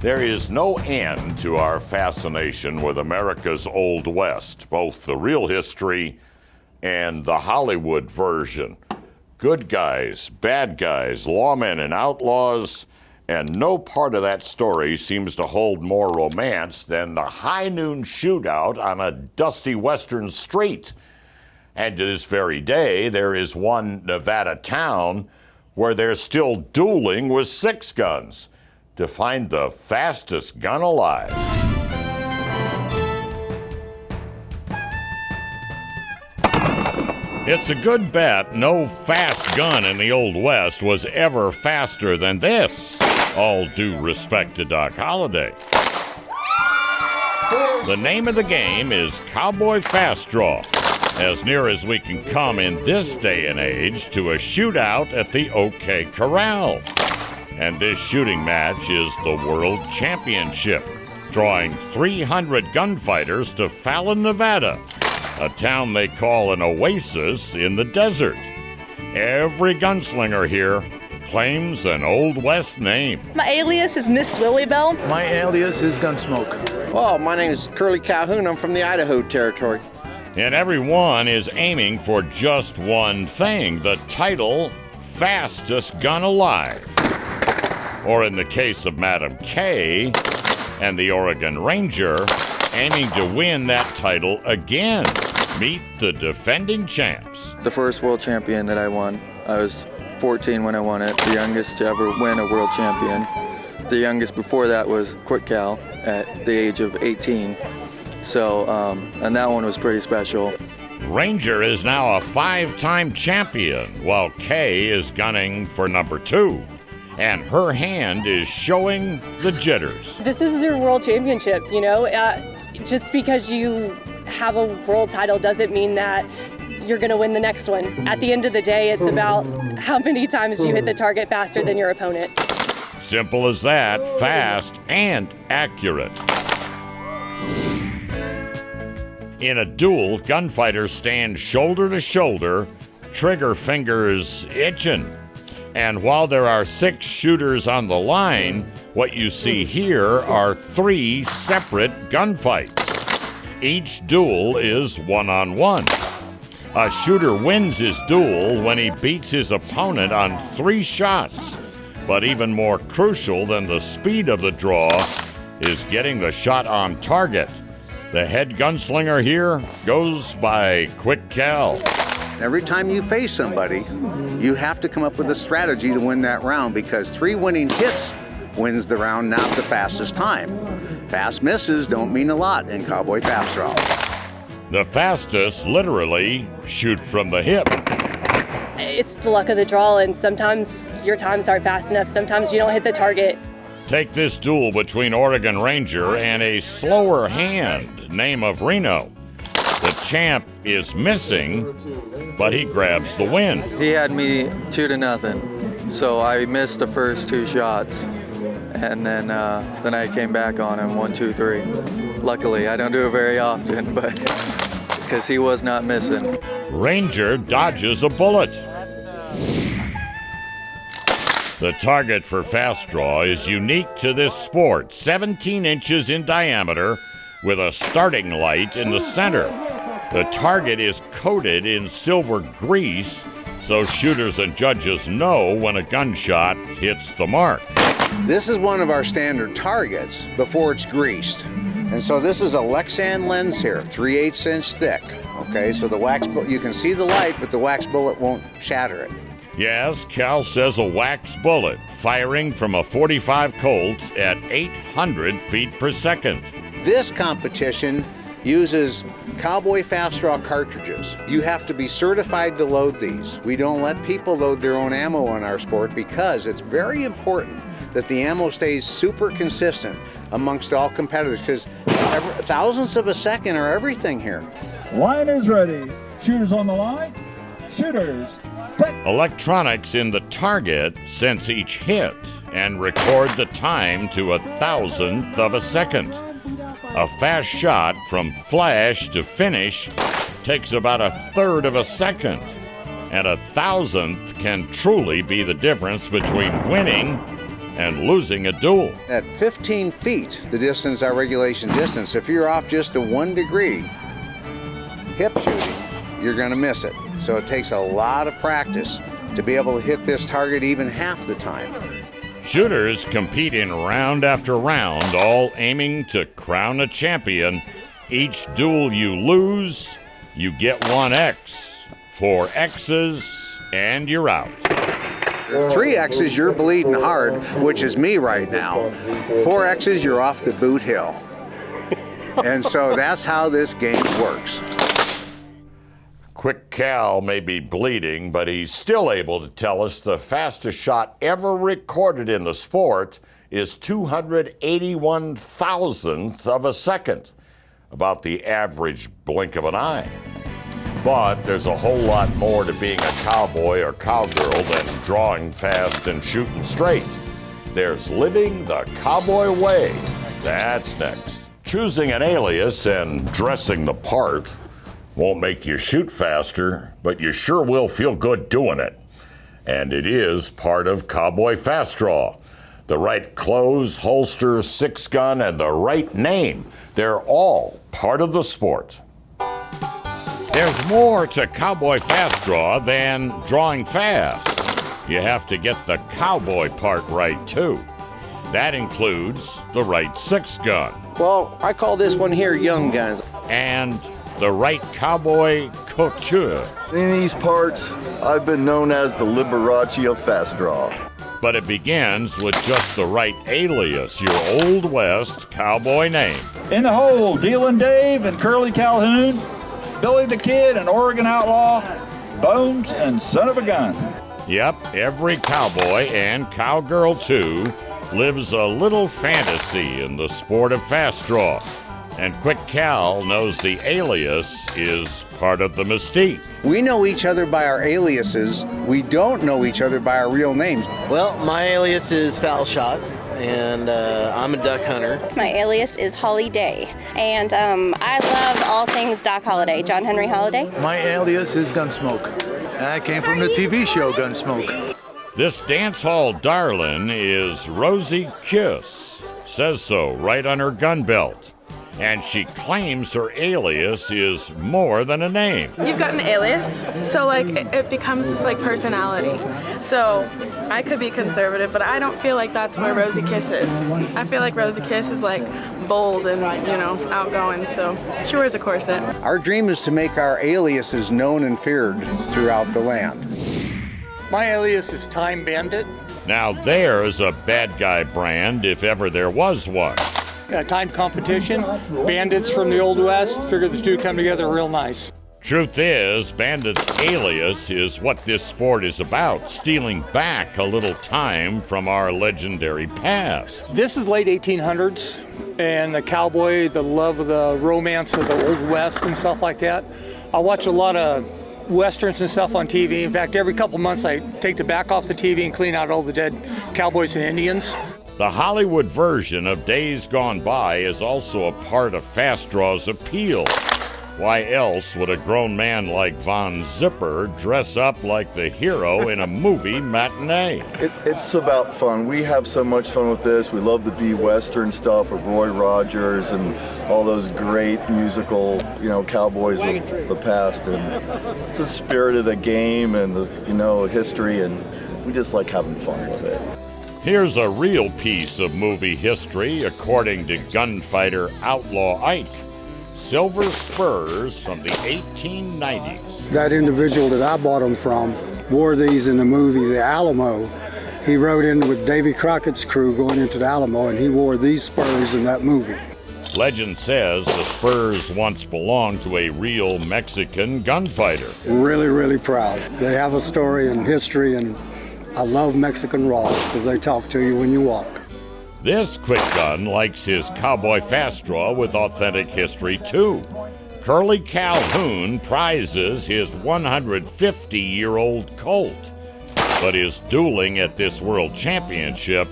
There is no end to our fascination with America's Old West, both the real history and the Hollywood version. Good guys, bad guys, lawmen and outlaws, and no part of that story seems to hold more romance than the high noon shootout on a dusty western street. And to this very day, there is one Nevada town where they're still dueling with 6 guns to find the fastest gun alive. It's a good bet no fast gun in the Old West was ever faster than this. All due respect to Doc Holliday. The name of the game is Cowboy Fast Draw, as near as we can come in this day and age to a shootout at the OK Corral. And this shooting match is the World Championship, drawing 300 gunfighters to Fallon, Nevada, a town they call an oasis in the desert. Every gunslinger here claims an Old West name. My alias is Miss Lilybell. My alias is Gunsmoke. Oh, my name is Curly Calhoun. I'm from the Idaho Territory. And everyone is aiming for just one thing, the title, Fastest Gun Alive. Or in the case of Madam K and the Oregon Ranger, aiming to win that title again. Meet the defending champs. The first world champion that I won, I was 14 when I won it, the youngest to ever win a world champion. The youngest before that was Quick Cal at the age of 18. So, and that one was pretty special. Ranger is now a 5-time champion, while Kay is gunning for number 2. And her hand is showing the jitters. This is your world championship, you know? Just because you have a world title doesn't mean that you're gonna win the next one. At the end of the day, it's about how many times you hit the target faster than your opponent. Simple as that, fast and accurate. In a duel, gunfighters stand shoulder to shoulder, trigger fingers itching. And while there are 6 shooters on the line, what you see here are 3 separate gunfights. Each duel is one-on-one. A shooter wins his duel when he beats his opponent on 3 shots. But even more crucial than the speed of the draw is getting the shot on target. The head gunslinger here goes by Quick Cal. Every time you face somebody, you have to come up with a strategy to win that round, because 3 winning hits wins the round, not the fastest time. Fast misses don't mean a lot in Cowboy Fast Draw. The fastest literally shoot from the hip. It's the luck of the draw, and sometimes your times aren't fast enough. Sometimes you don't hit the target. Take this duel between Oregon Ranger and a slower hand, name of Reno. The champ is missing, but he grabs the win. He had me 2-0, so I missed the first 2 shots, and then I came back on him 1, 2, 3. Luckily, I don't do it very often, but because he was not missing. Ranger dodges a bullet. The target for Fast Draw is unique to this sport, 17 inches in diameter with a starting light in the center. The target is coated in silver grease, so shooters and judges know when a gunshot hits the mark. This is one of our standard targets before it's greased. And so this is a Lexan lens here, 3/8 inch thick. Okay, so the wax, you can see the light, but the wax bullet won't shatter it. Yes, Cal says a wax bullet firing from a .45 Colt at 800 feet per second. This competition uses Cowboy Fast Draw cartridges. You have to be certified to load these. We don't let people load their own ammo in our sport because it's very important that the ammo stays super consistent amongst all competitors, because thousandths of a second are everything here. Line is ready. Shooters on the line. Shooters. Set. Electronics in the target sense each hit and record the time to 1,000th of a second. A fast shot from flash to finish takes about 1/3 of a second, and 1,000th can truly be the difference between winning and losing a duel. At 15 feet, the distance, our regulation distance, if you're off just a 1 degree hip shooting, you're going to miss it. So it takes a lot of practice to be able to hit this target even half the time. Shooters compete in round after round, all aiming to crown a champion. Each duel you lose, you get 1 X. 4 X's, and you're out. 3 X's, you're bleeding hard, which is me right now. 4 X's, you're off the boot hill. And so that's how this game works. Quick Cal may be bleeding, but he's still able to tell us the fastest shot ever recorded in the sport is 281 thousandths of a second, about the average blink of an eye. But there's a whole lot more to being a cowboy or cowgirl than drawing fast and shooting straight. There's living the cowboy way. That's next. Choosing an alias and dressing the part won't make you shoot faster, but you sure will feel good doing it. And it is part of Cowboy Fast Draw. The right clothes, holster, 6-gun, and the right name. They're all part of the sport. There's more to Cowboy Fast Draw than drawing fast. You have to get the cowboy part right, too. That includes the right 6-gun. Well, I call this one here Young Guns. And the right cowboy couture. In these parts, I've been known as the Liberace of Fast Draw. But it begins with just the right alias, your Old West cowboy name. In the hole, Dealin' Dave and Curly Calhoun, Billy the Kid and Oregon Outlaw, Bones and Son of a Gun. Yep, every cowboy and cowgirl, too, lives a little fantasy in the sport of fast draw. And Quick Cal knows the alias is part of the mystique. We know each other by our aliases. We don't know each other by our real names. Well, my alias is Foul Shot, and I'm a duck hunter. My alias is Holly Day, and I love all things Doc Holliday, John Henry Holliday. My alias is Gunsmoke, and I came from the TV show Gunsmoke. This dance hall darling is Rosie Kiss. Says so right on her gun belt. And she claims her alias is more than a name. You've got an alias, so like it becomes this like personality. So I could be conservative, but I don't feel like that's where Rosie Kiss is. I feel like Rosie Kiss is like bold and, you know, outgoing, so she wears a corset. Our dream is to make our aliases known and feared throughout the land. My alias is Time Bandit. Now there's a bad guy brand if ever there was one. Time competition, bandits from the Old West, figure the two come together real nice. Truth is, Bandit's alias is what this sport is about, stealing back a little time from our legendary past. This is late 1800s, and the cowboy, the love of the romance of the Old West and stuff like that. I watch a lot of westerns and stuff on TV. In fact, every couple months I take the back off the TV and clean out all the dead cowboys and Indians. The Hollywood version of Days Gone By is also a part of Fast Draw's appeal. Why else would a grown man like Von Zipper dress up like the hero in a movie matinee? It's about fun. We have so much fun with this. We love the B-Western stuff with Roy Rogers and all those great musical, cowboys of the past. And it's the spirit of the game and the, history, and we just like having fun with it. Here's a real piece of movie history, according to gunfighter Outlaw Ike. Silver spurs from the 1890s. That individual that I bought them from wore these in the movie The Alamo. He rode in with Davy Crockett's crew going into the Alamo, and he wore these spurs in that movie. Legend says the spurs once belonged to a real Mexican gunfighter. Really, really proud. They have a story and history, and I love Mexican raws because they talk to you when you walk. This quick gun likes his Cowboy Fast Draw with authentic history, too. Curly Calhoun prizes his 150-year-old Colt, but is dueling at this World Championship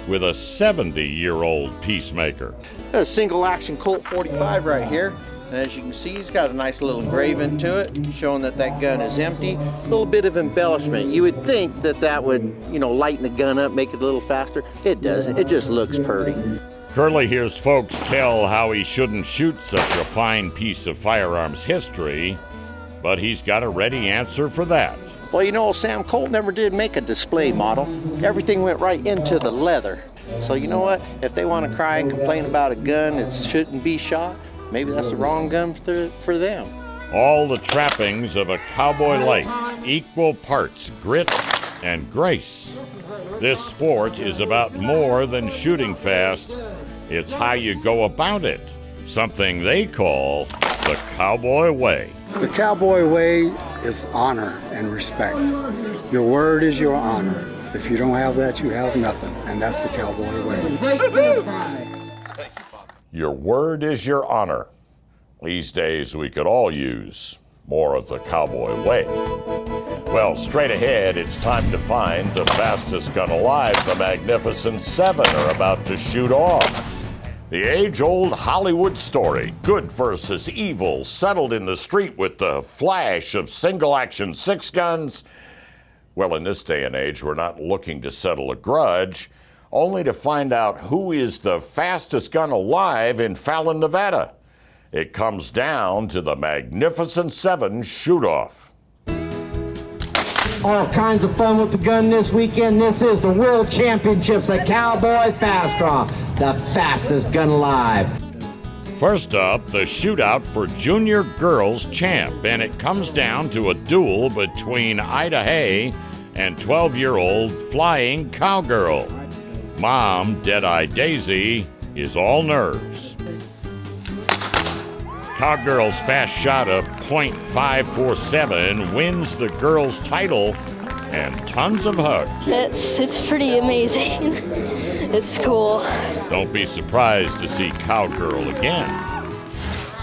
with a 70-year-old Peacemaker. A single-action Colt 45 right here. And as you can see, he's got a nice little engraving to it, showing that that gun is empty. A little bit of embellishment. You would think that that would, lighten the gun up, make it a little faster. It doesn't. It just looks pretty. Curly hears folks tell how he shouldn't shoot such a fine piece of firearms history, but he's got a ready answer for that. Well, Sam Colt never did make a display model. Everything went right into the leather. So you know what? If they want to cry and complain about a gun that shouldn't be shot, maybe that's the wrong gun for them. All the trappings of a cowboy life, equal parts grit and grace. This sport is about more than shooting fast. It's how you go about it, something they call the cowboy way. The cowboy way is honor and respect. Your word is your honor. If you don't have that, you have nothing, and that's the cowboy way. Your word is your honor. These days, we could all use more of the cowboy way. Well, straight ahead, it's time to find the fastest gun alive. The Magnificent Seven are about to shoot off. The age-old Hollywood story, good versus evil, settled in the street with the flash of single-action six guns. Well, in this day and age, we're not looking to settle a grudge, only to find out who is the fastest gun alive in Fallon, Nevada. It comes down to the Magnificent Seven shoot-off. All kinds of fun with the gun this weekend. This is the World Championships at Cowboy Fast Draw, the fastest gun alive. First up, the shootout for Junior Girls Champ, and it comes down to a duel between Ida Hay and 12-year-old Flying Cowgirl. Mom, Deadeye Daisy, is all nerves. Cowgirl's fast shot of .547 wins the girls' title and tons of hugs. It's pretty amazing. It's cool. Don't be surprised to see Cowgirl again.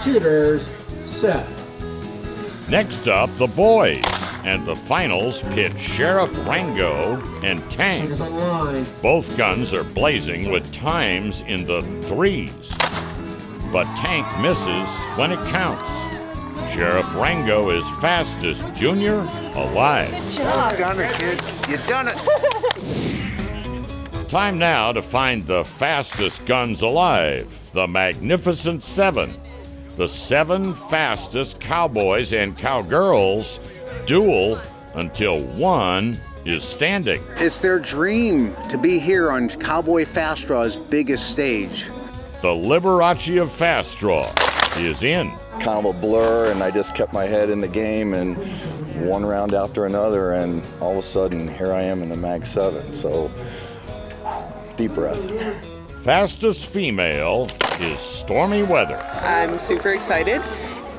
Shooters set. Next up, the boys, and the finals pit Sheriff Rango and Tank. Both guns are blazing with times in the threes. But Tank misses when it counts. Sheriff Rango is fastest junior alive. Good job. You done it, kid. You done it. Time now to find the fastest guns alive, the Magnificent Seven. The 7 fastest cowboys and cowgirls duel until one is standing. It's their dream to be here on Cowboy Fast Draw's biggest stage. The Liberace of Fast Draw is in. Kind of a blur, and I just kept my head in the game, and one round after another, and all of a sudden, here I am in the Mag 7. So, deep breath. Fastest female is Stormy Weather. I'm super excited,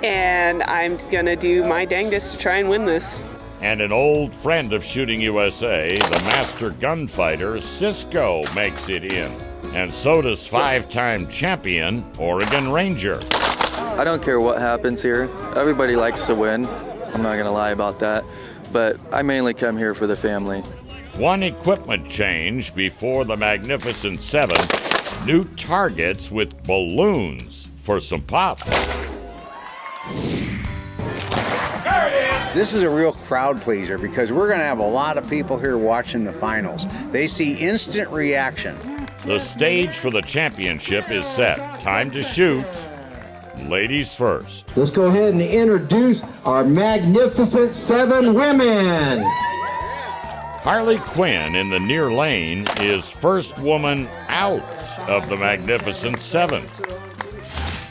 and I'm gonna do my dangest to try and win this. And an old friend of Shooting USA, the master gunfighter Cisco, makes it in. And so does 5-time champion Oregon Ranger. I don't care what happens here. Everybody likes to win. I'm not gonna lie about that. But I mainly come here for the family. One equipment change before the Magnificent Seven. New targets with balloons for some pop. This is a real crowd pleaser because we're going to have a lot of people here watching the finals. They see instant reaction. The stage for the championship is set. Time to shoot. Ladies first. Let's go ahead and introduce our Magnificent Seven women. Harley Quinn in the near lane is first woman out of the Magnificent Seven.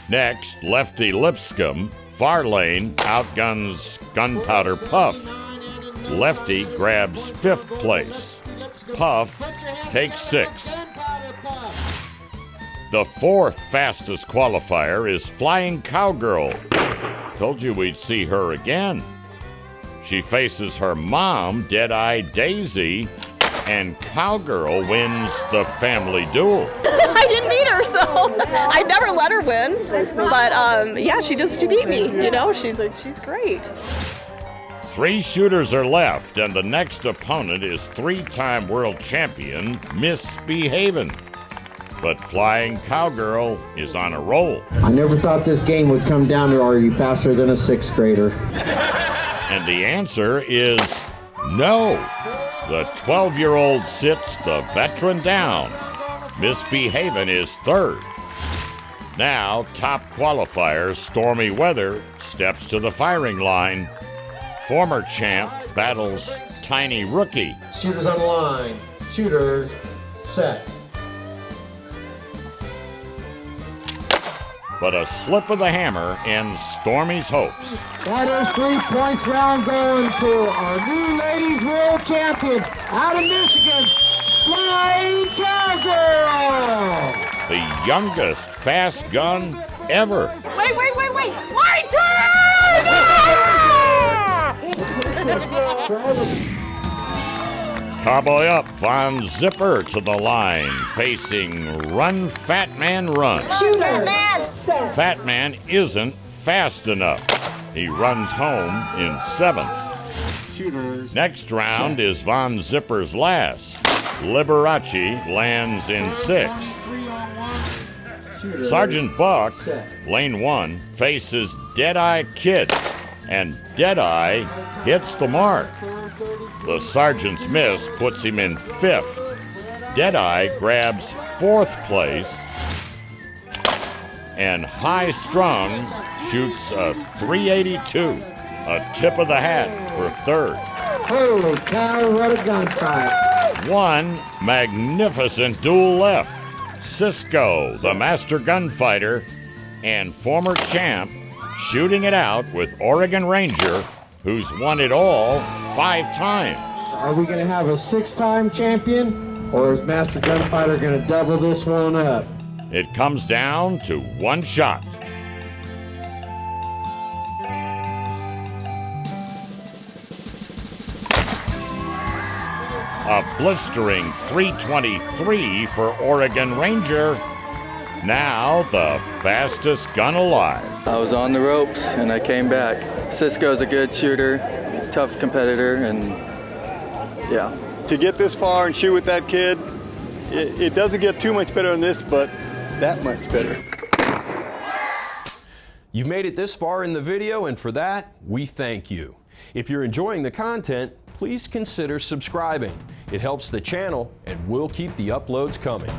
Next, Lefty Lipscomb, far lane, outguns Gunpowder Puff. Lefty grabs 5th place. Puff takes 6th. The 4th fastest qualifier is Flying Cowgirl. Told you we'd see her again. She faces her mom, Deadeye Daisy, and Cowgirl wins the family duel. I didn't beat her, so I never let her win. But yeah, she beat me. You know, she's great. 3 shooters are left, and the next opponent is 3-time world champion Miss Behaven. but Flying Cowgirl is on a roll. I never thought this game would come down to are you faster than a sixth grader? And the answer is no. The 12-year-old sits the veteran down. Misbehaving is third. Now, top qualifier Stormy Weather steps to the firing line. Former champ battles Tiny Rookie. Shooters on the line. Shooters, set. But a slip of the hammer ends Stormy's hopes. That is 3 points round going to our new ladies world champion out of Michigan, Flying Cowgirl. The youngest fast gun ever. Wait! My turn! Cowboy up, Von Zipper to the line, facing Run Fat Man Run. Shooter! Fat Man isn't fast enough. He runs home in 7th. Shooters. Next round is Von Zipper's last. Liberace lands in 6th. Sergeant Buck, lane 1, faces Deadeye Kid, and Deadeye hits the mark. The sergeant's miss puts him in 5th. Deadeye grabs 4th place, and High Strung shoots a 382, a tip of the hat for 3rd. Holy cow, what a gunfight. One magnificent duel left. Cisco, the master gunfighter and former champ, shooting it out with Oregon Ranger, who's won it all 5 times. Are we going to have a 6-time champion, or is Master Gunfighter going to double this one up? It comes down to one shot. A blistering 323 for Oregon Ranger. Now the fastest gun alive. I was on the ropes and I came back. Cisco's a good shooter, tough competitor, and yeah. To get this far and shoot with that kid, it doesn't get too much better than this, but that much better. You've made it this far in the video, and for that, we thank you. If you're enjoying the content, please consider subscribing. It helps the channel, and we'll keep the uploads coming.